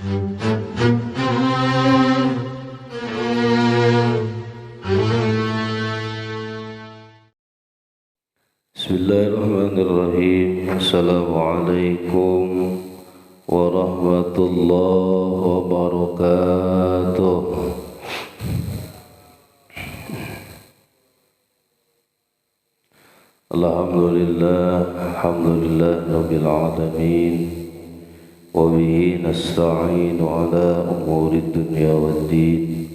Bismillahirrahmanirrahim. Assalamualaikum warahmatullahi wabarakatuh. Alhamdulillah rabbil alamin. Wa bihi nasta'inu ala umurid dunya waddin.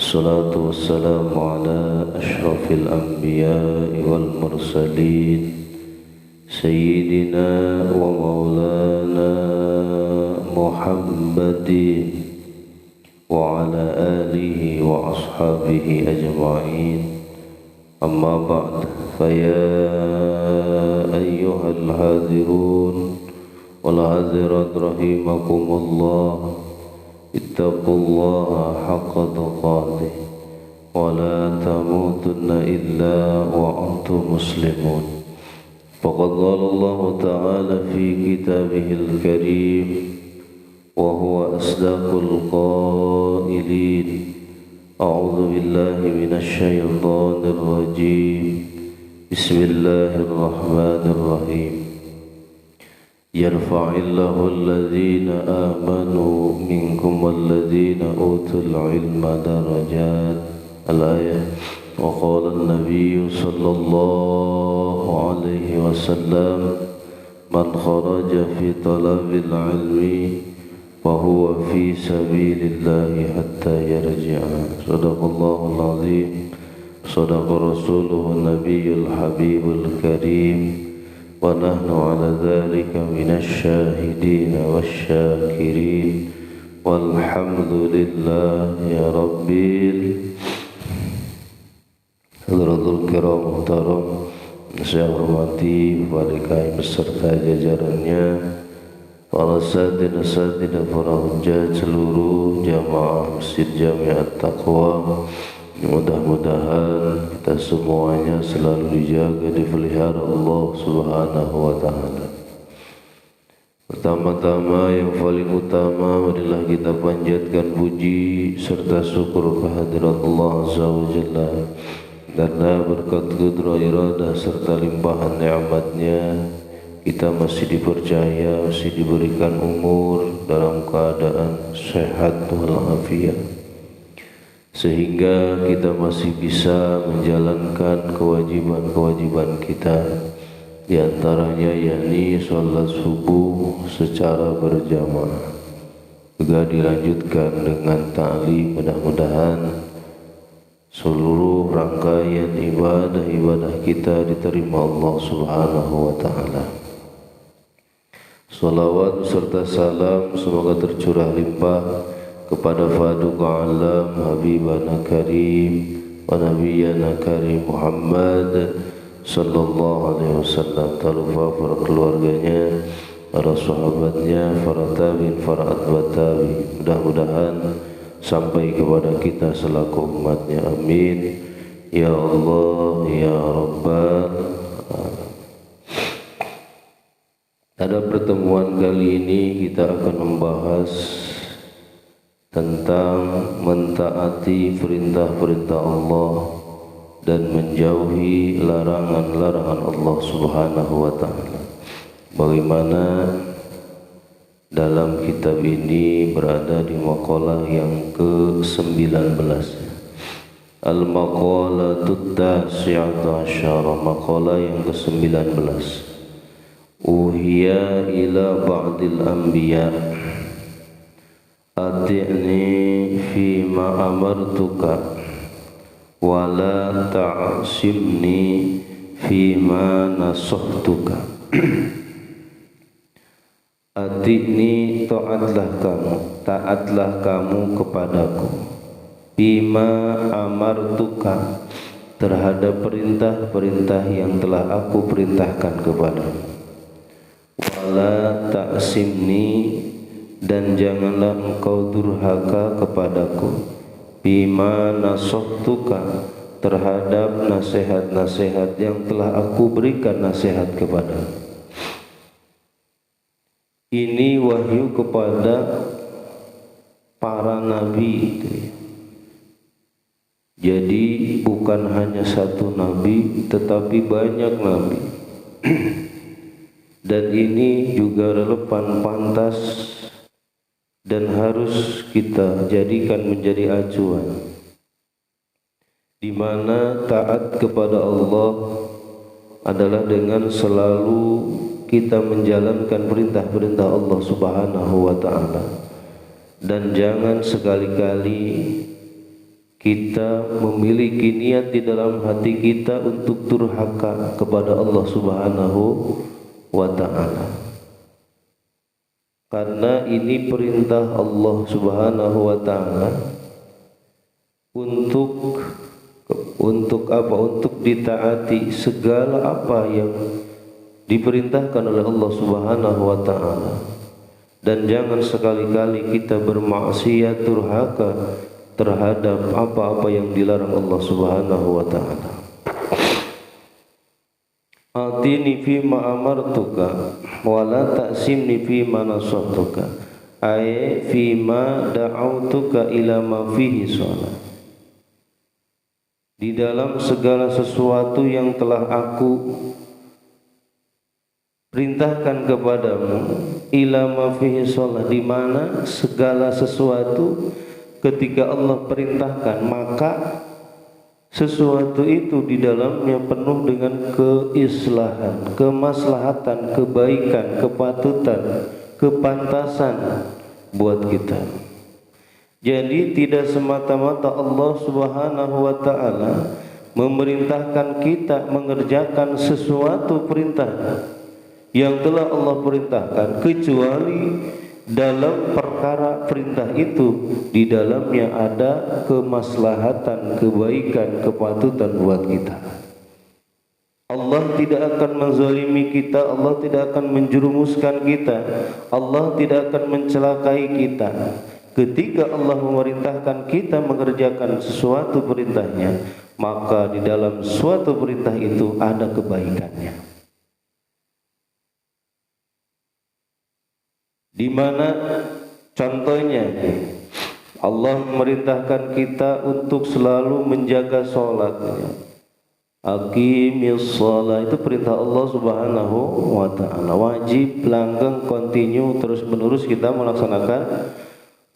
Salatu wassalamu ala ashrafil anbiya'i wal mursalin Sayyidina wa maulana Muhammadin wa ala alihi wa ashabihi ajma'in. Amma ba'd, faya ayyuhal hadirun wal hadirat rahimakumullah, ittaqullaha haqqa tuqatih wa la tamutunna illa wa antum muslimun. Faqad qala Allah ta'ala fi kitabihil karim wa huwa asdaqul qailin. A'udzu billahi minasy syaithanir rajim. Bismillahirrahmanirrahim. Yarfa'illahu alladhina amanu minkum walladhina utul ilma darajat. Al-ayah. Wa qala an-nabiyyu sallallahu alaihi wasallam, man kharaja fi talabil ilmi wa huwa fi sabilillahi hatta yarji'a. Sadaqallahul azim. Sadaqa rasuluhu nabiyyul habibul karim. Wa nahnu ala dhalika minasyahidin wasyakirin. Walhamdulillahi rabbil hadratul kiram muhtaram. Saya hormati walikai beserta jajarannya, para asatidzah, para hujjah, seluruh jamaah Masjid Jami'at Taqwa. Mudah-mudahan kita semuanya selalu dijaga, dipelihara Allah Subhanahu wa ta'ala. Pertama-tama yang paling utama, marilah kita panjatkan puji serta syukur kehadirat Allah Azza wa Jalla, karena berkat qudrah iradah serta limpahan nikmatnya kita masih dipercaya, masih diberikan umur dalam keadaan sehat walafiat, sehingga kita masih bisa menjalankan kewajiban-kewajiban kita, di antaranya yakni sholat subuh secara berjamaah, juga dilanjutkan dengan ta'lim. Mudah-mudahan seluruh rangkaian ibadah-ibadah kita diterima Allah Subhanahu wa ta'ala. Salawat serta salam semoga tercurah limpah kepada Faduq Alam Habibana Karim wa Nabiyana Karim Muhammad sallallahu alaihi wasallam, tak lupa para keluarganya, para sahabatnya, para tabi'in, para atba' tabi'in. Mudah-mudahan sampai kepada kita selaku umatnya, amin ya Allah ya Rabbal. Pada pertemuan kali ini kita akan membahas tentang mentaati perintah-perintah Allah dan menjauhi larangan-larangan Allah Subhanahu wa ta'ala. Bagaimana dalam kitab ini berada di maqalah yang ke-19, Al-Maqalatut Tasi'atu Asyara, maqalah yang ke-19. Uhiya ila ba'dil anbiya ati'ni fima amartuka wa la ta'simni fima nasahtuka. Ati'ni, taatlah kamu kepadaku, bima amartuka, terhadap perintah-perintah yang telah aku perintahkan kepadamu. Wala ta'simni, dan janganlah engkau durhaka kepadaku, bima nasahtuka, terhadap nasihat-nasihat yang telah aku berikan nasihat kepadamu. Ini wahyu kepada para nabi itu ya. Jadi bukan hanya satu nabi tetapi banyak nabi. Dan ini juga relevan, pantas dan harus kita jadikan menjadi acuan, di mana taat kepada Allah adalah dengan selalu kita menjalankan perintah-perintah Allah Subhanahu wa taala, dan jangan sekali-kali kita memiliki niat di dalam hati kita untuk durhaka kepada Allah Subhanahu wa ta'ala, karena ini perintah Allah Subhanahu wa ta'ala untuk apa? Untuk ditaati segala apa yang diperintahkan oleh Allah Subhanahu wa ta'ala, dan jangan sekali-kali kita bermaksiat durhaka terhadap apa-apa yang dilarang Allah Subhanahu wa ta'ala. Atini fima amartuka wa la ta'simni fima nasahtuka, ay fima da'autuka ila ma fihi shalah. Di dalam segala sesuatu yang telah aku perintahkan kepadamu, ila ma fihi shalah, di mana segala sesuatu ketika Allah perintahkan maka sesuatu itu di dalamnya penuh dengan keislahan, kemaslahatan, kebaikan, kepatutan, kepantasan buat kita. Jadi tidak semata-mata Allah Subhanahu wa ta'ala memerintahkan kita mengerjakan sesuatu perintah yang telah Allah perintahkan, kecuali dalam perkara perintah itu di dalamnya ada kemaslahatan, kebaikan, kepatutan buat kita. Allah tidak akan menzalimi kita, Allah tidak akan menjerumuskan kita, Allah tidak akan mencelakai kita. Ketika Allah memerintahkan kita mengerjakan sesuatu perintahnya, maka di dalam suatu perintah itu ada kebaikannya. Di mana contohnya Allah memerintahkan kita untuk selalu menjaga sholat. Aqimis sholat, itu perintah Allah Subhanahu wa ta'ala, wajib langgeng, continue, terus menerus kita melaksanakan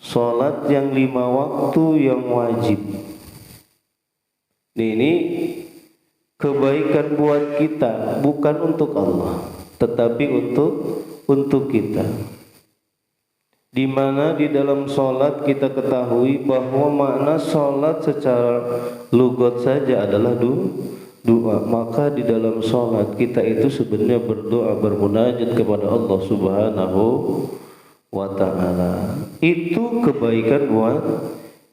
sholat yang 5 waktu yang wajib. Ini kebaikan buat kita, bukan untuk Allah tetapi untuk kita. Di mana di dalam sholat kita ketahui bahwa makna sholat secara lugat saja adalah doa. Maka di dalam sholat kita itu sebenarnya berdoa, bermunajat kepada Allah Subhanahu wa ta'ala. Itu kebaikan buat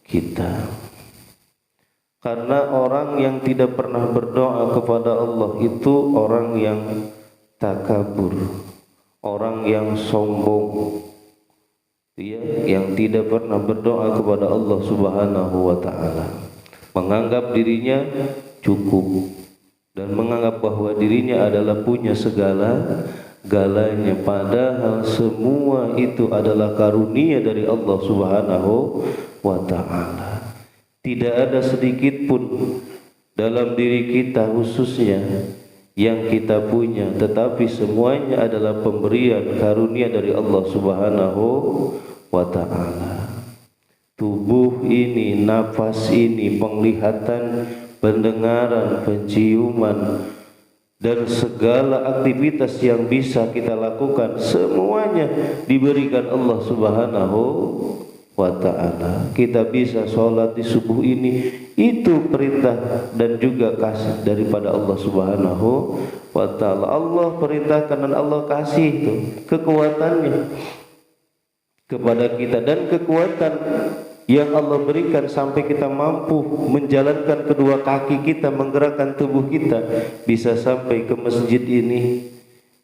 kita. Karena orang yang tidak pernah berdoa kepada Allah itu orang yang takabur, orang yang sombong, yang tidak pernah berdoa kepada Allah Subhanahu wa ta'ala, menganggap dirinya cukup dan menganggap bahwa dirinya adalah punya segala-galanya, padahal semua itu adalah karunia dari Allah Subhanahu wa ta'ala. Tidak ada sedikit pun dalam diri kita khususnya yang kita punya, tetapi semuanya adalah pemberian karunia dari Allah Subhanahu wa ta'ala. Tubuh ini, nafas ini, penglihatan, pendengaran, penciuman, dan segala aktivitas yang bisa kita lakukan, semuanya diberikan Allah Subhanahu wa ta'ala. Kita bisa sholat di subuh ini, itu perintah dan juga kasih daripada Allah Subhanahu wa ta'ala. Allah perintahkan dan Allah kasih itu kekuatannya kepada kita, dan kekuatan yang Allah berikan sampai kita mampu menjalankan kedua kaki kita, menggerakkan tubuh kita, bisa sampai ke masjid ini,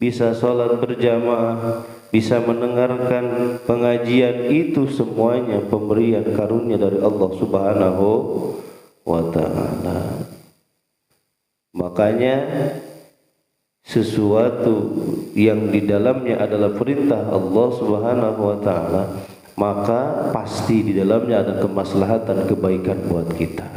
bisa sholat berjamaah, bisa mendengarkan pengajian, itu semuanya pemberian karunia dari Allah Subhanahu wa ta'ala. Makanya sesuatu yang di dalamnya adalah perintah Allah Subhanahu wa ta'ala maka pasti di dalamnya ada kemaslahatan kebaikan buat kita.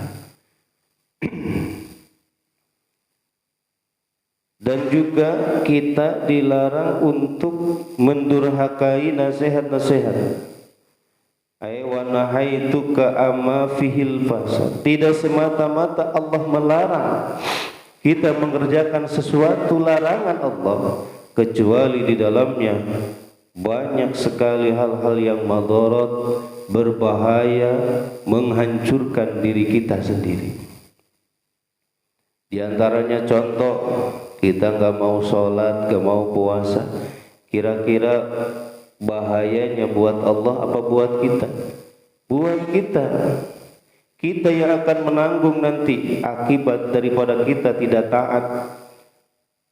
Dan juga kita dilarang untuk mendurhakai nasihat-nasihat. Ai wa nahaituka amma fihil fasad. Tidak semata-mata Allah melarang kita mengerjakan sesuatu larangan Allah, kecuali di dalamnya banyak sekali hal-hal yang madarat, berbahaya, menghancurkan diri kita sendiri. Di antaranya contoh, kita nggak mau sholat, nggak mau puasa, kira-kira bahayanya buat Allah apa buat kita? Buat kita. Kita yang akan menanggung nanti akibat daripada kita tidak taat,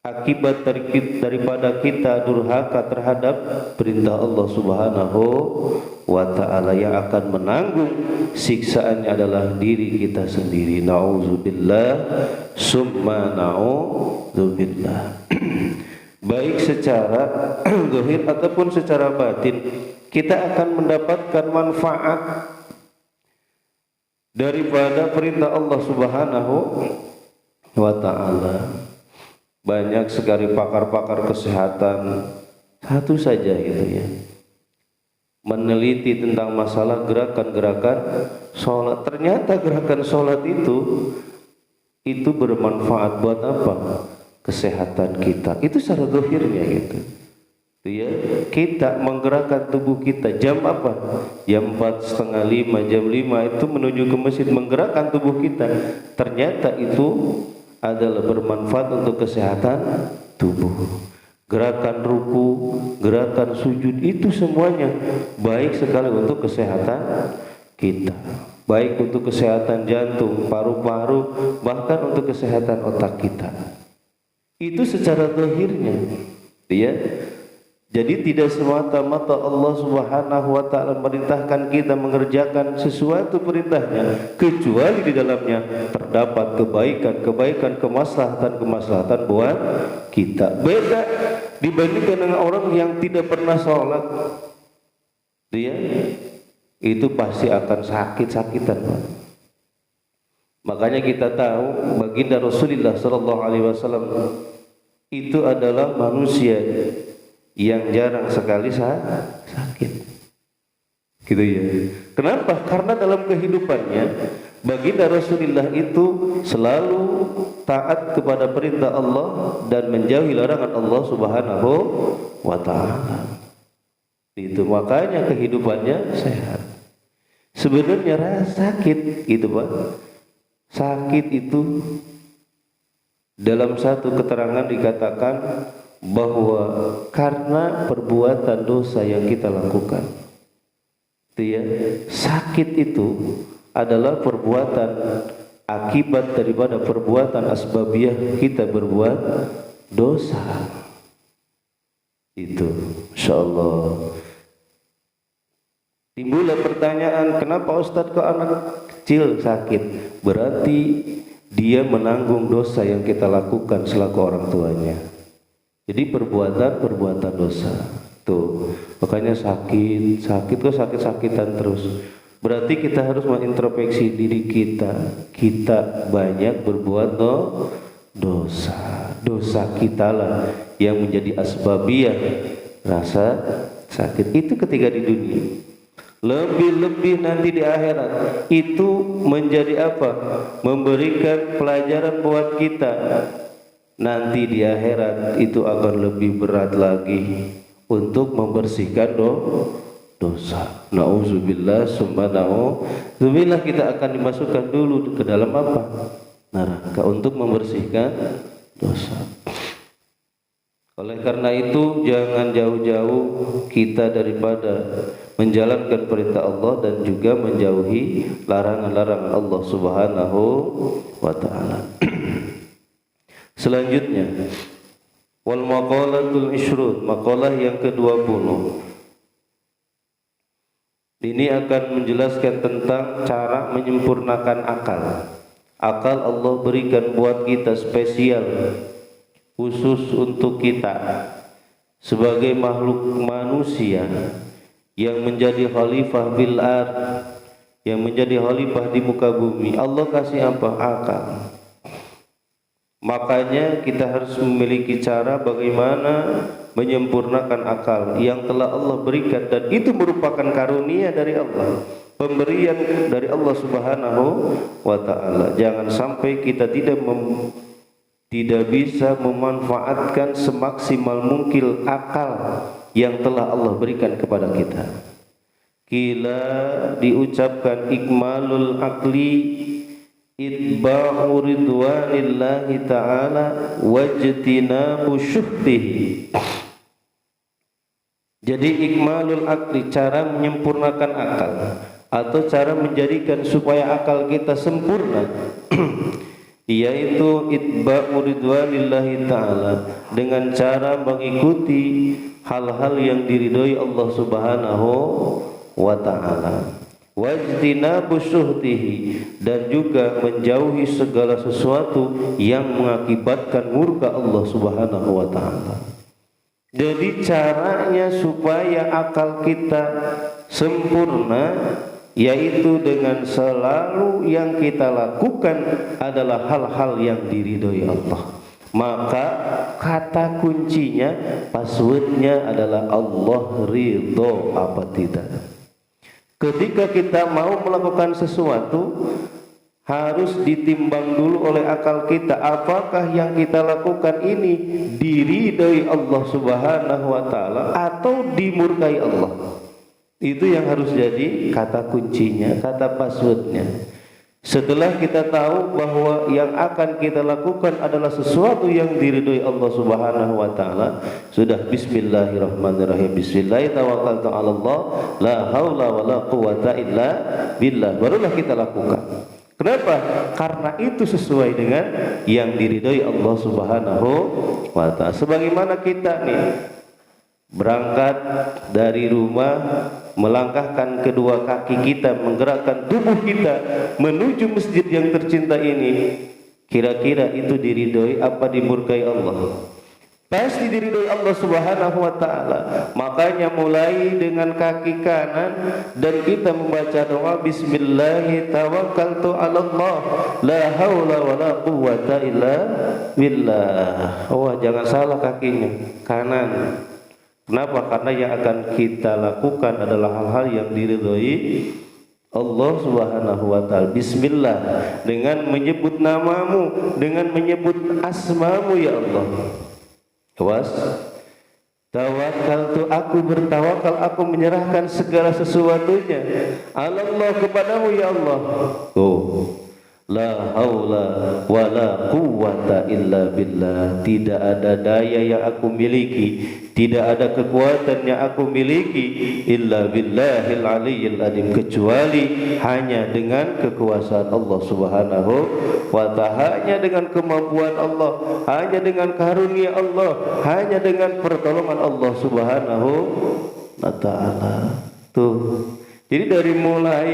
akibat daripada kita durhaka terhadap perintah Allah Subhanahu wa ta'ala. Yang akan menanggung siksaannya adalah diri kita sendiri. Na'udzubillah summa na'udzubillah. Baik secara zahir ataupun secara batin, kita akan mendapatkan manfaat daripada perintah Allah Subhanahu wa ta'ala. Banyak sekali pakar-pakar kesehatan, satu saja gitu ya, meneliti tentang masalah gerakan-gerakan sholat. Ternyata gerakan sholat itu bermanfaat buat apa? Kesehatan kita. Itu secara zahirnya gitu. Ya, kita menggerakkan tubuh kita jam apa? Jam 4:30, jam 5 itu menuju ke masjid menggerakkan tubuh kita. Ternyata itu adalah bermanfaat untuk kesehatan tubuh. Gerakan ruku, gerakan sujud itu semuanya baik sekali untuk kesehatan kita. Baik untuk kesehatan jantung, paru-paru, bahkan untuk kesehatan otak kita. Itu secara zahirnya. Ya. Jadi tidak semata-mata Allah Subhanahu wa ta'ala merintahkan kita mengerjakan sesuatu perintahnya, kecuali di dalamnya terdapat kebaikan, kemaslahatan buat kita. Beda dibandingkan dengan orang yang tidak pernah sholat. Dia itu pasti akan sakit-sakitan. Makanya kita tahu baginda Rasulullah sallallahu alaihi wasallam itu adalah manusia yang jarang sekali sakit, gitu ya. Kenapa? Karena dalam kehidupannya baginda Rasulullah itu selalu taat kepada perintah Allah dan menjauhi larangan Allah Subhanahu wa ta'ala. Itu makanya kehidupannya sehat. Sebenarnya rasa sakit gitu Pak. Sakit itu dalam satu keterangan dikatakan bahwa karena perbuatan dosa yang kita lakukan. Ya, sakit itu adalah perbuatan akibat daripada perbuatan asbabiyah kita berbuat dosa. Itu insyaallah. Timbullah pertanyaan, kenapa Ustadz kok anak kecil sakit? Berarti dia menanggung dosa yang kita lakukan selaku orang tuanya. Jadi perbuatan dosa. Tuh, makanya sakit kok sakit-sakitan terus. Berarti kita harus mengintrospeksi diri kita. Kita banyak berbuat dosa. Dosa kita lah yang menjadi asbabiyah rasa sakit itu ketika di dunia. Lebih-lebih nanti di akhirat itu menjadi apa? Memberikan pelajaran buat kita. Nanti di akhirat itu akan lebih berat lagi untuk membersihkan dosa. Nauzubillah summa nauzubillah, kita akan dimasukkan dulu ke dalam apa? Neraka untuk membersihkan dosa. Oleh karena itu jangan jauh-jauh kita daripada menjalankan perintah Allah dan juga menjauhi larangan-larangan Allah Subhanahu wa ta'ala. Selanjutnya, wal maqalatul ishrun, maqalah yang ke-20. Ini akan menjelaskan tentang cara menyempurnakan akal. Akal Allah berikan buat kita spesial, khusus untuk kita sebagai makhluk manusia yang menjadi khalifah fil ard, yang menjadi khalifah di muka bumi. Allah kasih apa? Akal. Makanya kita harus memiliki cara bagaimana menyempurnakan akal yang telah Allah berikan, dan itu merupakan karunia dari Allah, pemberian dari Allah Subhanahu wa taala. Jangan sampai kita tidak bisa memanfaatkan semaksimal mungkin akal yang telah Allah berikan kepada kita. Kila diucapkan ikmalul akli itba'u ridwanillahi ta'ala wajtinabu syuhtihi. Jadi ikmalul akli, cara menyempurnakan akal atau cara menjadikan supaya akal kita sempurna yaitu itba'u ridwanillahi ta'ala, dengan cara mengikuti hal-hal yang diridhoi Allah Subhanahu wa ta'ala. Wajtinabu syuhtihi, dan juga menjauhi segala sesuatu yang mengakibatkan murka Allah Subhanahu wa ta'ala. Jadi caranya supaya akal kita sempurna yaitu dengan selalu yang kita lakukan adalah hal-hal yang diridhoi Allah. Maka kata kuncinya, passwordnya adalah Allah ridho apa tidak. Ketika kita mau melakukan sesuatu, harus ditimbang dulu oleh akal kita, apakah yang kita lakukan ini diridhoi Allah Subhanahu wa taala atau dimurkai Allah. Itu yang harus jadi kata kuncinya, kata passwordnya. Setelah kita tahu bahwa yang akan kita lakukan adalah sesuatu yang diridhoi Allah Subhanahu wa taala, sudah bismillahirrahmanirrahim, bismillah tawakkaltu 'ala Allah, la haula wala quwata illa billah, barulah kita lakukan. Kenapa? Karena itu sesuai dengan yang diridhoi Allah Subhanahu wa taala. Sebagaimana kita nih berangkat dari rumah, melangkahkan kedua kaki kita, menggerakkan tubuh kita menuju masjid yang tercinta ini, kira-kira itu diridhoi apa dimurkai Allah? Pasti diridhoi Allah Subhanahu wa taala. Makanya mulai dengan kaki kanan dan kita membaca doa bismillahi tawakkaltu 'ala Allah, la haula wala quwata illa billah. Oh, jangan salah kakinya, kanan. Kenapa? Karena yang akan kita lakukan adalah hal-hal yang diridhoi Allah Subhanahu wa taala. Bismillah, dengan menyebut namamu, dengan menyebut asmamu ya Allah. Awas. Tawakkaltu, aku bertawakal, aku menyerahkan segala sesuatunya Allah kepadamu ya Allah. Oh, la haula wala quwata illa billah. Tidak ada daya yang aku miliki, tidak ada kekuatan yang aku miliki illa billahil aliyyil azim, kecuali hanya dengan kekuasaan Allah Subhanahu wa ta'ala, hanya dengan kemampuan Allah, hanya dengan karunia Allah, hanya dengan pertolongan Allah Subhanahu wa ta'ala. Tuh. Jadi dari mulai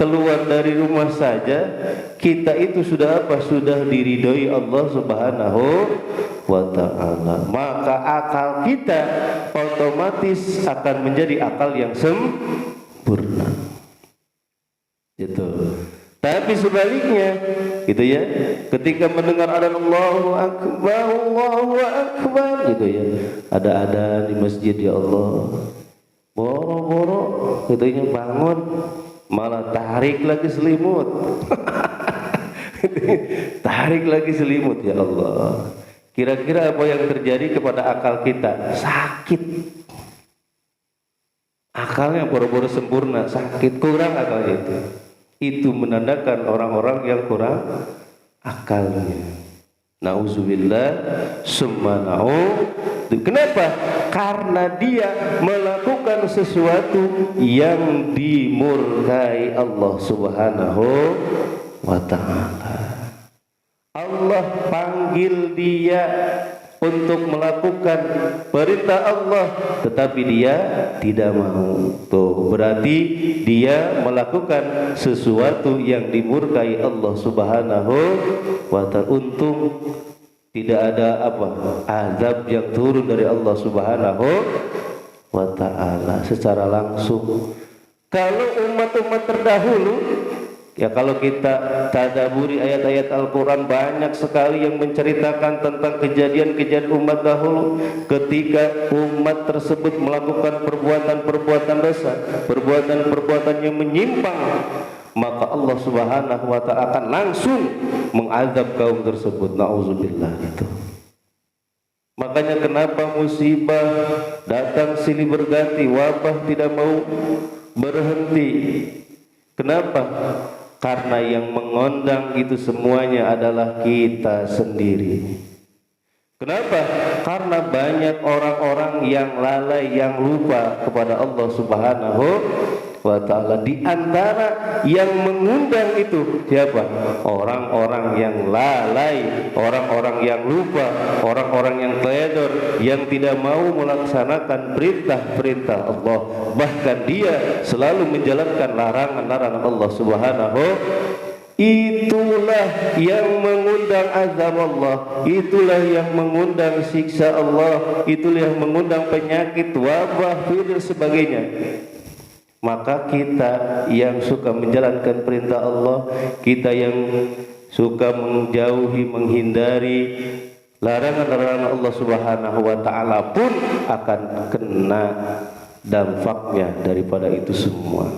keluar dari rumah saja kita itu sudah apa? Sudah diridhoi Allah Subhanahu wa ta'ala. Maka akal kita otomatis akan menjadi akal yang sempurna. Gitu. Tapi sebaliknya, gitu ya. Ketika mendengar adzan Allahu akbar, Allahu akbar, gitu ya. Ada adzan di masjid ya Allah. Boro-boro katanya bangun, malah tarik lagi selimut. Tarik lagi selimut ya Allah. Kira-kira apa yang terjadi kepada akal kita? Sakit. Akalnya boro-boro sempurna, sakit, kurang akalnya itu. Itu menandakan orang-orang yang kurang akalnya. Nauzubillah summa na'udzu. Kenapa? Karena dia melakukan sesuatu yang dimurkai Allah Subhanahu wa ta'ala. Allah panggil dia untuk melakukan perintah Allah, tetapi dia tidak mau. Tuh, berarti dia melakukan sesuatu yang dimurkai Allah Subhanahu wa ta'ala. Untung tidak ada apa? Azab yang turun dari Allah Subhanahu wa ta'ala. secara langsung. Kalau umat-umat terdahulu, ya kalau kita tadaburi ayat-ayat Al-Quran, banyak sekali yang menceritakan tentang kejadian-kejadian umat dahulu ketika umat tersebut melakukan perbuatan-perbuatan dosa, perbuatan-perbuatan yang menyimpang, maka Allah Subhanahu wa ta'ala akan langsung mengazab kaum tersebut. Na'udzubillah itu. Makanya kenapa musibah datang silih berganti, wabah tidak mau berhenti. Kenapa? Karena yang mengondang itu semuanya adalah kita sendiri. Kenapa? Karena banyak orang-orang yang lalai, yang lupa kepada Allah Subhanahu wa ta'ala. Di antara yang mengundang itu siapa? Orang-orang yang lalai, orang-orang yang lupa, orang-orang yang teledor, yang tidak mau melaksanakan perintah-perintah Allah. Bahkan dia selalu menjalankan larangan-larangan Allah Subhanahu. Itulah yang mengundang azab Allah, itulah yang mengundang siksa Allah, itulah yang mengundang penyakit, wabah, virus, sebagainya. Maka kita yang suka menjalankan perintah Allah, kita yang suka menjauhi, menghindari larangan-larangan Allah Subhanahu wa ta'ala pun akan kena dampaknya daripada itu semua.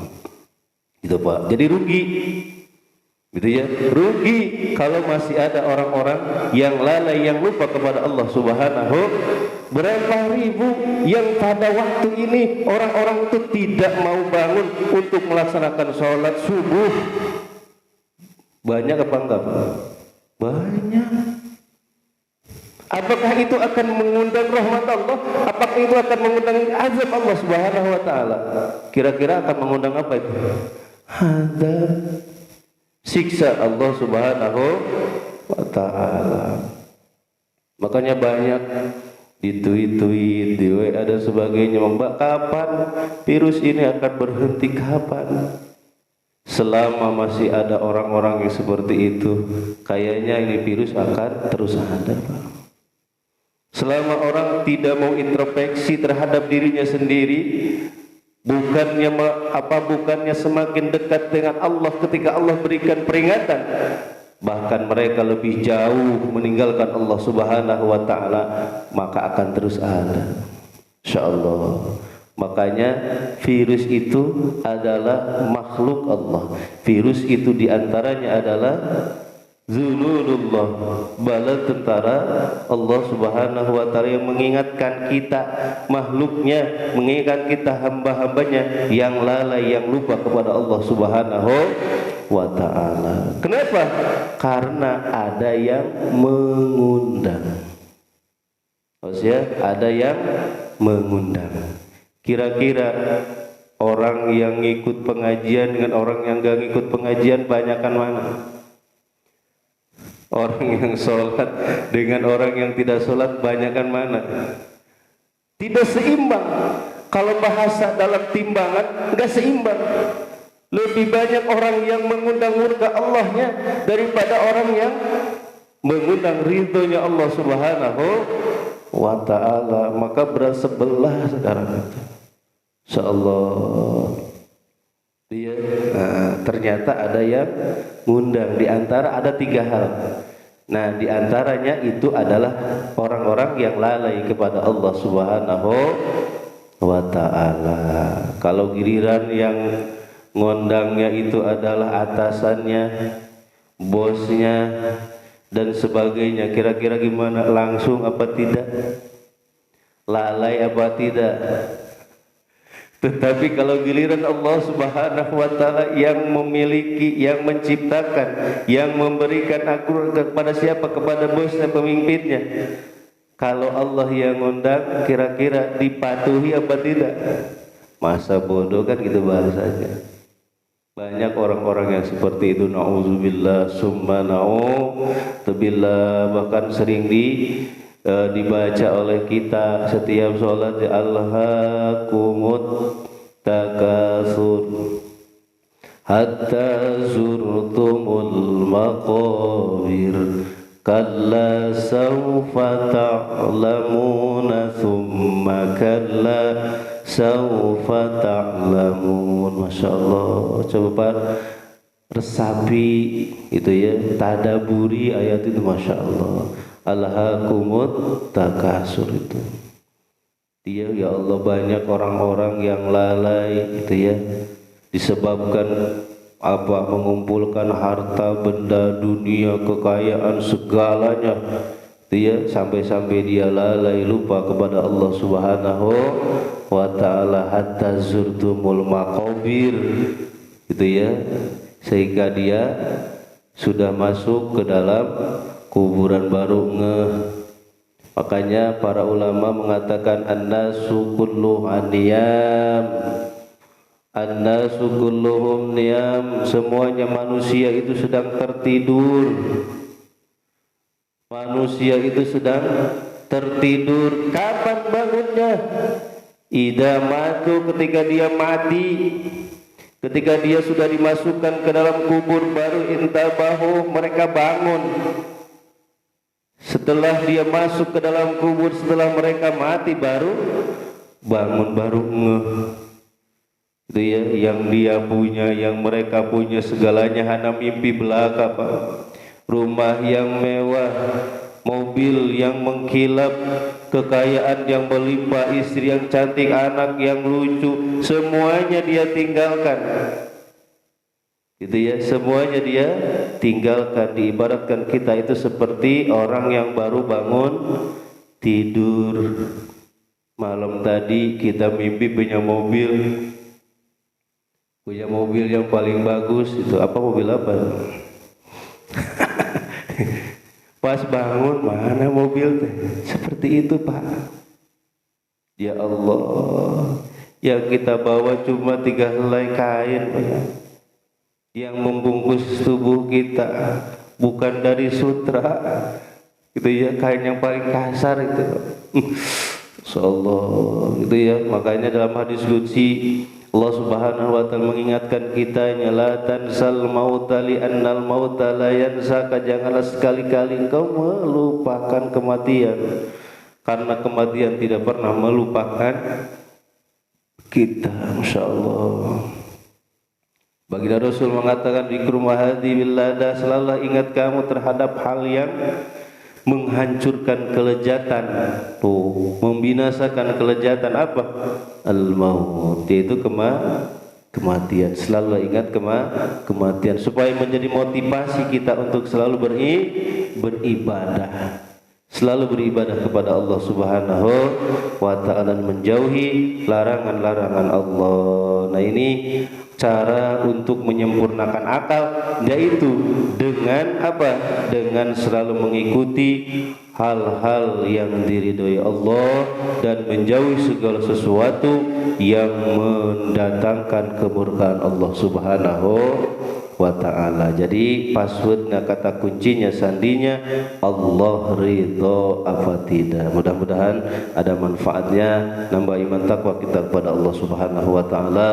Gitu Pak. Jadi rugi. Gitu ya, rugi kalau masih ada orang-orang yang lalai, yang lupa kepada Allah Subhanahu. Berapa ribu yang pada waktu ini orang-orang itu tidak mau bangun untuk melaksanakan sholat subuh. Banyak apa enggak? Banyak. Apakah itu akan mengundang rahmat Allah? Apakah itu akan mengundang azab Allah Subhanahu wa ta'ala? Kira-kira akan mengundang apa itu? Azab, siksa Allah Subhanahu wa ta'ala. Makanya banyak di tweet, di WA dan sebagainya, Mbak, kapan virus ini akan berhenti, kapan? Selama masih ada orang-orang yang seperti itu, kayaknya ini virus akan terus ada, Pak. Selama orang tidak mau introspeksi terhadap dirinya sendiri, bukannya semakin dekat dengan Allah ketika Allah berikan peringatan, bahkan mereka lebih jauh meninggalkan Allah Subhanahu wa ta'ala, maka akan terus ada, insyaallah. Makanya virus itu adalah makhluk Allah. Virus itu diantaranya adalah Zululullah, bala tentara Allah Subhanahu wa ta'ala, yang mengingatkan kita makhluknya, mengingatkan kita hamba-hambanya yang lalai, yang lupa kepada Allah Subhanahu wa ta'ala. Kenapa? Karena ada yang mengundang. Maksudnya ada yang mengundang. Kira-kira orang yang ikut pengajian dengan orang yang gak ikut pengajian banyakan mana? Orang yang sholat dengan orang yang tidak sholat banyakan mana? Tidak seimbang. Kalau bahasa dalam timbangan nggak seimbang. Lebih banyak orang yang mengundang murka Allahnya daripada orang yang mengundang ridhonya Allah Subhanahu wa ta'ala. Maka bersebelah sekarang itu, insyaallah. Dia ternyata ada yang ngundang. Di antara ada 3 hal. Nah, di antaranya itu adalah orang-orang yang lalai kepada Allah Subhanahu wa ta'ala. Kalau giliran yang ngondangnya itu adalah atasannya, bosnya dan sebagainya, kira-kira gimana? Langsung apa tidak? Lalai apa tidak? Tetapi kalau giliran Allah Subhanahu wa ta'ala yang memiliki, yang menciptakan, yang memberikan akur kepada siapa? Kepada bosnya, pemimpinnya. Kalau Allah yang ngundang, kira-kira dipatuhi apa tidak? Masa bodoh kan gitu bahasanya. Banyak orang-orang yang seperti itu, na'udzubillah summa na'udzubillah. Bahkan sering dibaca oleh kita setiap sholat, alhaakumut takasur hatta zurtumul maqabir. kalla sawfa ta'lamuna thumma kalla sawfa ta'lamun. Masya Allah, coba Pak resapi itu ya, tadaburi ayat itu. Masya Allah, alhaakumut takasur itu dia, ya Allah, banyak orang-orang yang lalai itu ya, disebabkan apa? Mengumpulkan harta benda dunia, kekayaan segalanya dia, sampai-sampai dia lalai lupa kepada Allah Subhanahu wa ta'ala, hatta zurtumul maqabir gitu ya, sehingga dia sudah masuk ke dalam kuburan baru ngeh. Makanya para ulama mengatakan annasu kulluhum niyam, annasu kulluhum niyam, semuanya manusia itu sedang tertidur. Manusia itu sedang tertidur. Kapan bangunnya? Idza matu, ketika dia mati, ketika dia sudah dimasukkan ke dalam kubur, baru intabahu, mereka bangun. Setelah dia masuk ke dalam kubur, setelah mereka mati, baru bangun, baru ngeh. Itu ya, yang dia punya, yang mereka punya segalanya hanya mimpi belaka, Pak. Rumah yang mewah, mobil yang mengkilap, kekayaan yang berlimpah, istri yang cantik, anak yang lucu, semuanya dia tinggalkan. Gitu ya, semuanya dia tinggalkan. Diibaratkan kita itu seperti orang yang baru bangun tidur. Malam tadi kita mimpi punya mobil yang paling bagus. Itu apa, mobil apa? Pas bangun, mana mobil teh? Seperti itu, Pak. Ya Allah, yang kita bawa cuma 3 helai kain, Pak, yang membungkus tubuh kita, bukan dari sutra gitu ya, kain yang paling kasar itu. Insyaallah gitu ya. Makanya dalam hadis qudsi Allah Subhanahu wa taala mengingatkan kita, la tansal mauta li annal mauta la yansaka, janganlah sekali-kali engkau melupakan kematian, karena kematian tidak pernah melupakan kita. Masyaallah. Baginda Rasul mengatakan, dzikru mahadi billada, selalu ingat kamu terhadap hal yang menghancurkan kelezatan, membinasakan kelezatan. Apa? Al-maut, yaitu kematian. Selalu ingat kematian, supaya menjadi motivasi kita untuk selalu beribadah, selalu beribadah kepada Allah Subhanahu wa ta'ala, dan menjauhi larangan-larangan Allah. Nah, ini cara untuk menyempurnakan akal, yaitu dengan apa? Dengan selalu mengikuti hal-hal yang diridhoi Allah dan menjauhi segala sesuatu yang mendatangkan kemurkaan Allah Subhanahu wa ta'ala. Jadi passwordnya, kata kuncinya, sandinya Allah ridho apa tidak. Mudah-mudahan ada manfaatnya, nambah iman takwa kita kepada Allah Subhanahu wa ta'ala,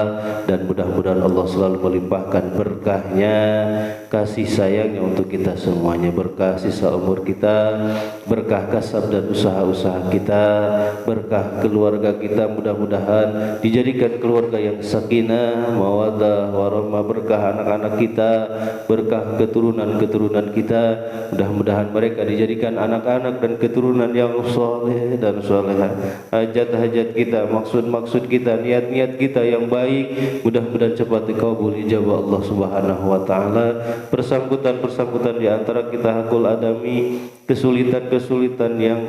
dan mudah-mudahan Allah selalu melimpahkan berkahnya, kasih sayangnya untuk kita semuanya, berkah sisa umur kita, berkah kasab dan usaha-usaha kita, berkah keluarga kita. Mudah-mudahan dijadikan keluarga yang sakinah, mawaddah, warahmah, berkah anak-anak kita, berkah keturunan-keturunan kita. Mudah-mudahan mereka dijadikan anak-anak dan keturunan yang soleh dan soleha. Hajat-hajat kita, maksud-maksud kita, niat-niat kita yang baik, mudah-mudahan cepat dikabul ijabah Allah Subhanahu wa ta'ala. Persangkutan-persangkutan di antara kita hakul adami, kesulitan-kesulitan yang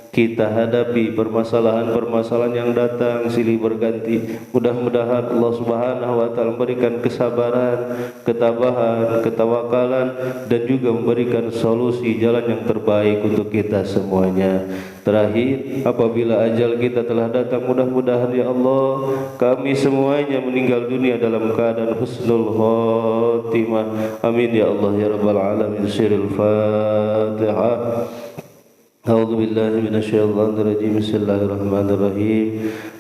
kita hadapi, permasalahan-permasalahan yang datang silih berganti, mudah-mudahan Allah Subhanahu wa ta'ala memberikan kesabaran, ketabahan, ketawakalan, dan juga memberikan solusi jalan yang terbaik untuk kita semuanya. Terakhir, apabila ajal kita telah datang, mudah-mudahan ya Allah kami semuanya meninggal dunia dalam keadaan husnul khatimah. Amin ya Allah ya rabbal alamin. Sirul Fatihah. أعوذ بالله من الشيطان الرجيم بسم الله الرحمن الرحيم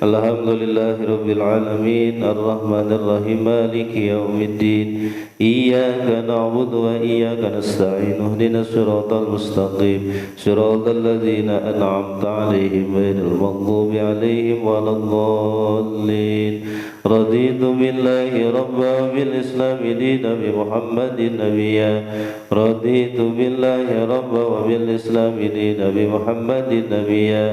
الحمد لله رب العالمين الرحمن الرحيم مالك يوم الدين إياك نعبد وإياك نستعين اهدنا الصراط المستقيم صراط الذين أنعمت عليهم غير المغضوب عليهم ولا الضالين رضيت بالله ربا وبالإسلام دينا بمحمد نبيا رضيت بالله ربا وبالإسلام دينا بمحمد نبيا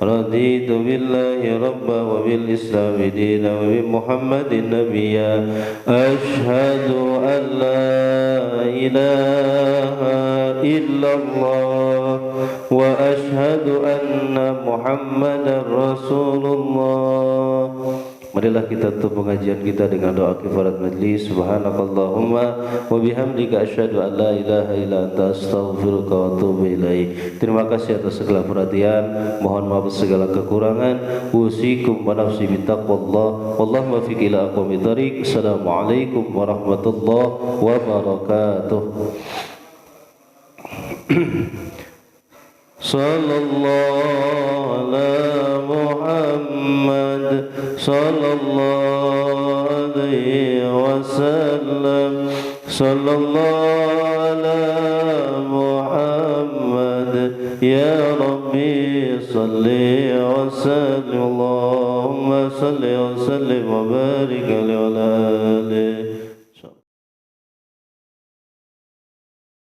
رضيت بالله ربا وبالإسلام دينا وبمحمد نبيا أشهد أن لا إله إلا الله وأشهد أن محمدا رسول الله. Marilah kita tutup pengajian kita dengan doa kifarat majlis. Subhanakallahumma wa bihamdika asyhadu an la ilaha illa anta astaghfiruka wa atubu ilaik. Terima kasih atas segala perhatian. Mohon maaf segala kekurangan. Usikum wa nafsi bittaqwallah. Wallahu muwaffiq ila aqwamit thariq. Assalamualaikum warahmatullahi wabarakatuh. Sallallahu ala Muhammad sallallahu alaihi wasallam. Sallallahu ala Muhammad ya Rabbi salli wa sallim. Allahumma salli wa sallim wa barik ala alihi